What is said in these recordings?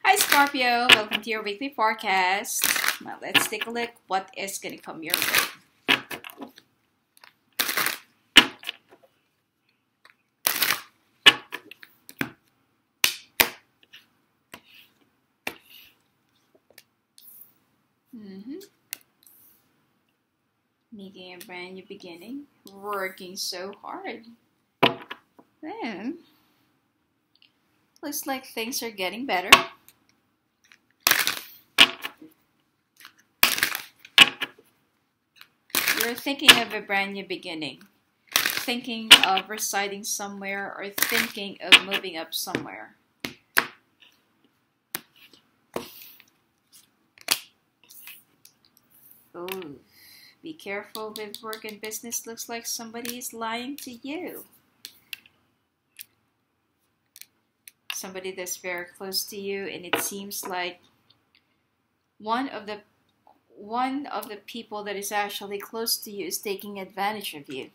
Hi Scorpio, welcome to your weekly forecast. Now let's take a look what is going to come your way. Making a brand new beginning, working so hard. Then, looks like things are getting better. You're thinking of a brand new beginning, thinking of residing somewhere or thinking of moving up somewhere. Oh, be careful with work and business. Looks like somebody is lying to you. Somebody that's very close to you, and it seems like one of the people that is actually close to you is taking advantage of you.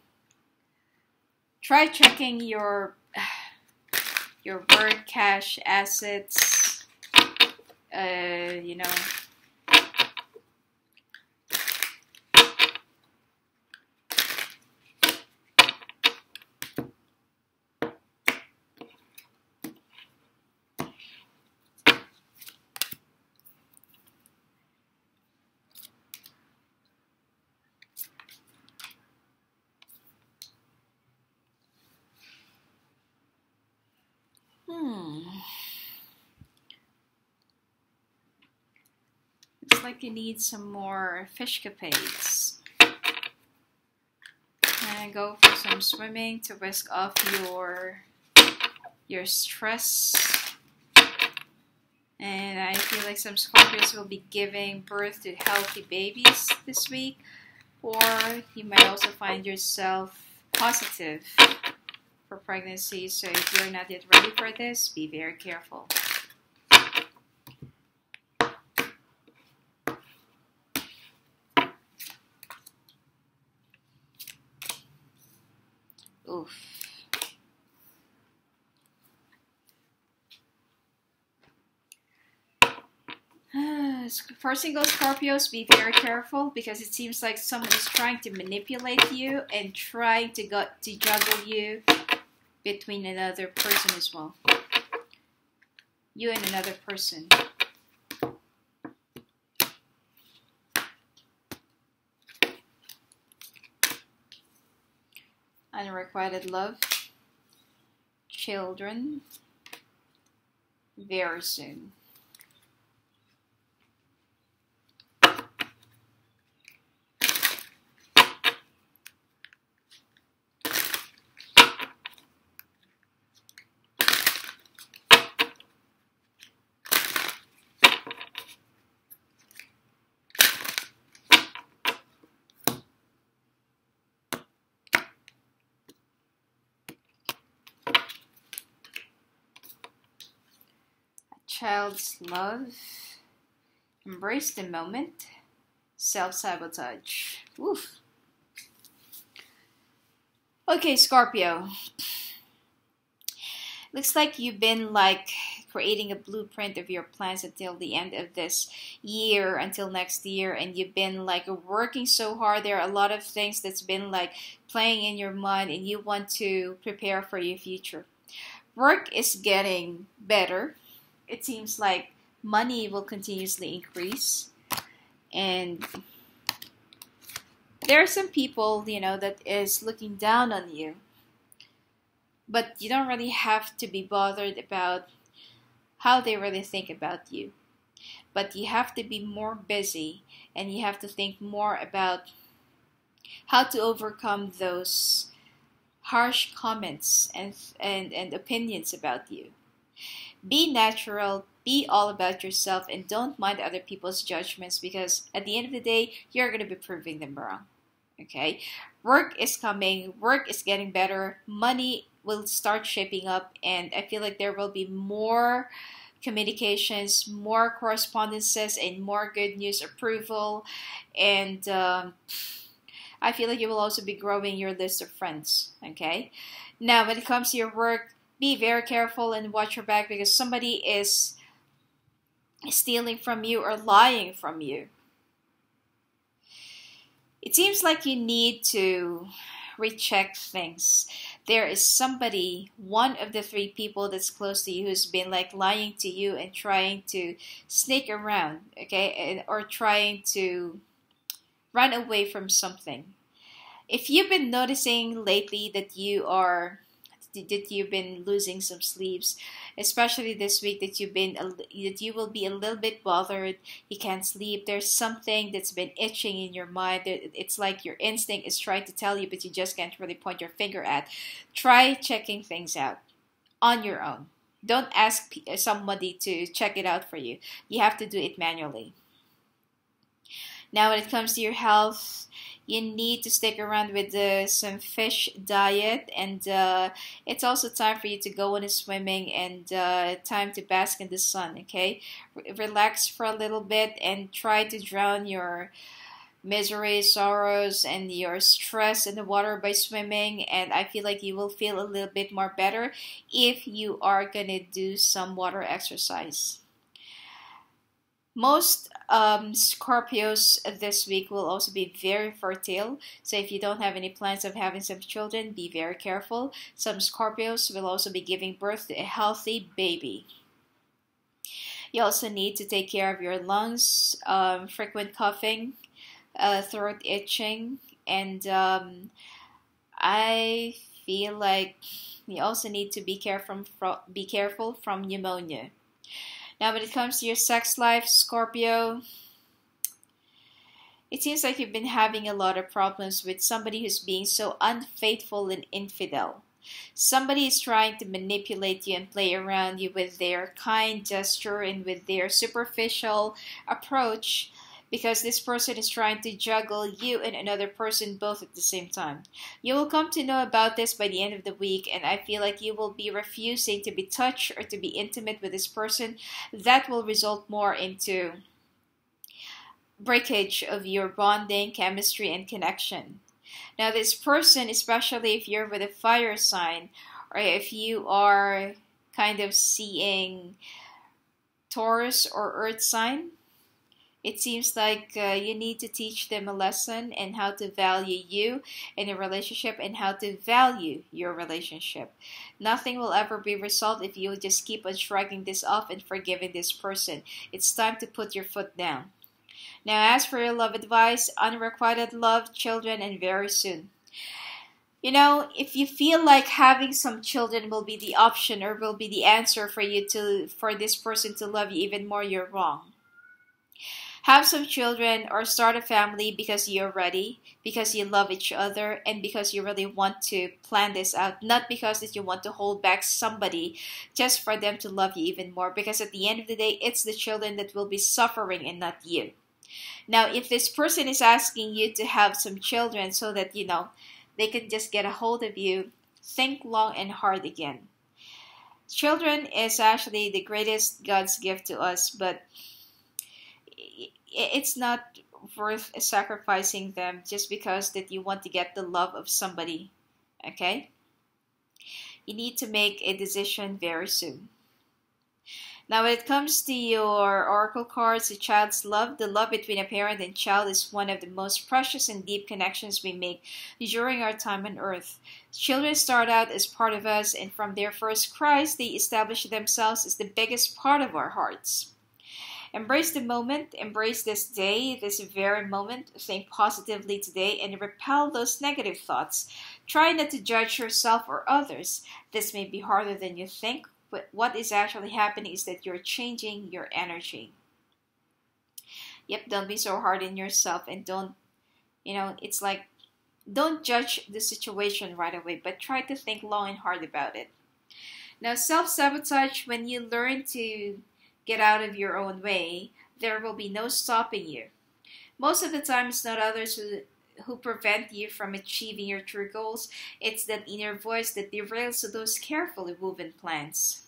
Try checking your work, cash, assets, you know. Looks like you need some more fish capades. And go for some swimming to whisk off your stress. And I feel like some Scorpios will be giving birth to healthy babies this week. Or you might also find yourself positive for pregnancy. So if you're not yet ready for this, be very careful. Oof. For single Scorpios, be very careful because it seems like someone is trying to manipulate you and trying to juggle you between another person as well. You and another person. Unrequited love. Children. Very soon. Child's love, embrace the moment, self-sabotage. Oof. Okay, Scorpio. Looks like you've been like creating a blueprint of your plans until the end of this year, until next year, and you've been like working so hard. There are a lot of things that's been like playing in your mind, and you want to prepare for your future. Work is getting better. It seems like money will continuously increase, and there are some people, you know, that is looking down on you, but you don't really have to be bothered about how they really think about you, but you have to be more busy and you have to think more about how to overcome those harsh comments and opinions about you. Be natural, be all about yourself, and don't mind other people's judgments because at the end of the day, you're going to be proving them wrong. Okay? Work is coming, work is getting better, money will start shaping up, and I feel like there will be more communications, more correspondences, and more good news approval. And I feel like you will also be growing your list of friends. Okay? Now, when it comes to your work, be very careful and watch your back because somebody is stealing from you or lying from you. It seems like you need to recheck things. There is somebody, one of the three people that's close to you, who's been like lying to you and trying to sneak around, okay, or trying to run away from something. If you've been noticing lately that you've been losing some sleeps, especially this week, that you will be a little bit bothered, you can't sleep, there's something that's been itching in your mind, it's like your instinct is trying to tell you but you just can't really point your finger at. Try checking things out on your own. Don't ask somebody to check it out for you. You have to do it manually. Now when it comes to your health, you need to stick around with some fish diet, and it's also time for you to go on a swimming and time to bask in the sun, okay? Relax for a little bit and try to drown your misery, sorrows, and your stress in the water by swimming, and I feel like you will feel a little bit more better if you are gonna do some water exercise. Most Scorpios this week will also be very fertile. So if you don't have any plans of having some children, be very careful. Some Scorpios will also be giving birth to a healthy baby. You also need to take care of your lungs, frequent coughing, throat itching, and I feel like you also need to be careful from pneumonia. Now, when it comes to your sex life, Scorpio, it seems like you've been having a lot of problems with somebody who's being so unfaithful and infidel. Somebody is trying to manipulate you and play around you with their kind gesture and with their superficial approach, because this person is trying to juggle you and another person both at the same time. You will come to know about this by the end of the week, and I feel like you will be refusing to be touched or to be intimate with this person. That will result more into breakage of your bonding, chemistry, and connection. Now, this person, especially if you're with a fire sign, or if you are kind of seeing Taurus or Earth sign, it seems like you need to teach them a lesson and how to value you in a relationship and how to value your relationship. Nothing will ever be resolved if you just keep on shrugging this off and forgiving this person. It's time to put your foot down. Now, as for your love advice, unrequited love, children, and very soon. You know, if you feel like having some children will be the option or will be the answer for this person to love you even more, you're wrong. Have some children or start a family because you're ready, because you love each other, and because you really want to plan this out, not because that you want to hold back somebody just for them to love you even more, because at the end of the day, it's the children that will be suffering and not you. Now, if this person is asking you to have some children so that, you know, they can just get a hold of you, think long and hard again. Children is actually the greatest God's gift to us, but it's not worth sacrificing them just because that you want to get the love of somebody, okay? You need to make a decision very soon. Now, when it comes to your oracle cards, the child's love, the love between a parent and child is one of the most precious and deep connections we make during our time on earth. Children start out as part of us, and from their first cries, they establish themselves as the biggest part of our hearts. Embrace the moment, embrace this day, this very moment, think positively today, and repel those negative thoughts. Try not to judge yourself or others. This may be harder than you think, but what is actually happening is that you're changing your energy. Yep, don't be so hard on yourself, and don't, it's like, don't judge the situation right away, but try to think long and hard about it. Now, self-sabotage, when you learn to get out of your own way, there will be no stopping you. Most of the time, it's not others who prevent you from achieving your true goals. It's that inner voice that derails those carefully woven plans.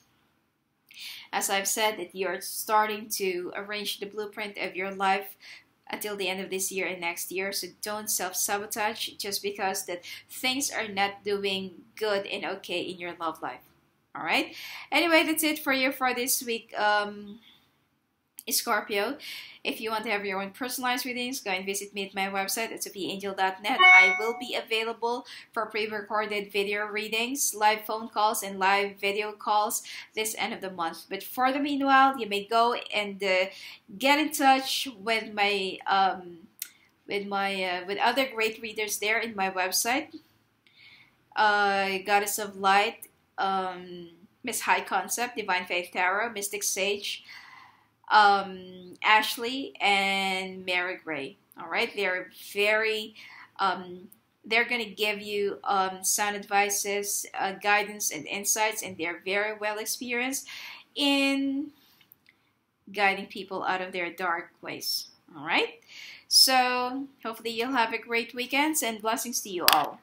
As I've said, that you're starting to arrange the blueprint of your life until the end of this year and next year. So don't self-sabotage just because that things are not doing good and okay in your love life. All right. Anyway, that's it for you for this week. Scorpio. If you want to have your own personalized readings, go and visit me at my website at sophiaangel.net. I will be available for pre-recorded video readings, live phone calls, and live video calls this end of the month. But for the meanwhile, you may go and get in touch with my with other great readers there in my website. Goddess of Light, Miss High Concept, Divine Faith Tarot, Mystic Sage, Ashley, and Mary Gray. All right, they're very they're going to give you sound advices, guidance, and insights, and they're very well experienced in guiding people out of their dark ways. All right, so hopefully you'll have a great weekend, and blessings to you all.